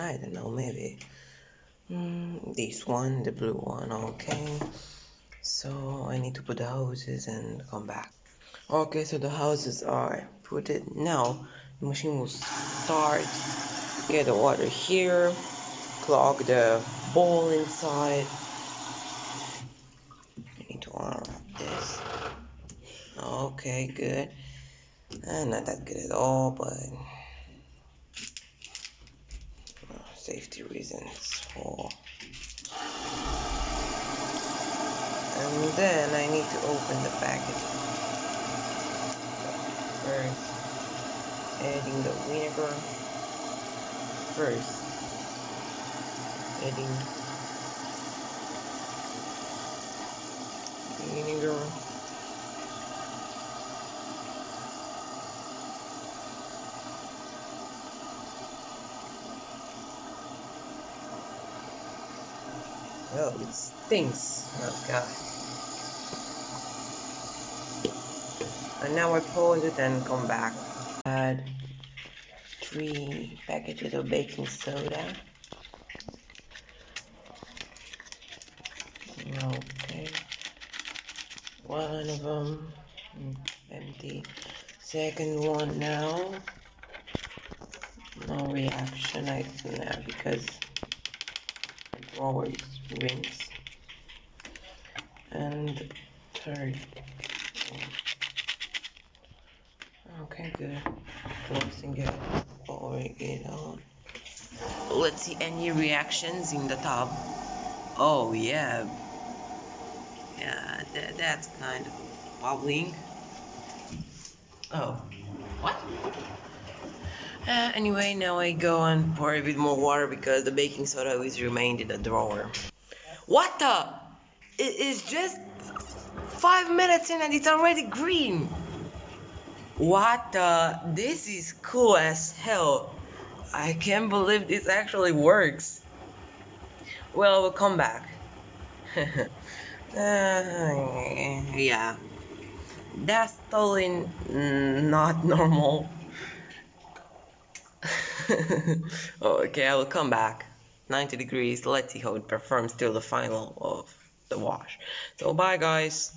I don't know, maybe this one, the blue one. Okay, so I need to put the hoses and come back. Okay, so the hoses are put it now. The machine will start. Get the water here, clog the bowl inside. I need to unwrap this. Okay, good. Not that good at all, but safety reasons for. And then I need to open the package. First, adding the vinegar. First, adding vinegar. Oh, it stinks. Oh god. And now I pause it and come back. Add 3 packages of baking soda. Okay. One of them empty. Second one now. No reaction, I think now because the drawer is rinsed. And third. Okay, good. Closing it, pouring it on. Let's see any reactions in the tub. Oh yeah, that's kind of bubbling. Oh, what? Anyway, now I go and pour a bit more water because the baking soda always remained in the drawer. What the? It is just 5 minutes in and it's already green. What the? This is cool as hell. I can't believe this actually works. Well, we'll come back. Yeah. That's totally not normal. Okay, I will come back. 90 degrees. Let's see how it performs till the final of the wash. So bye guys.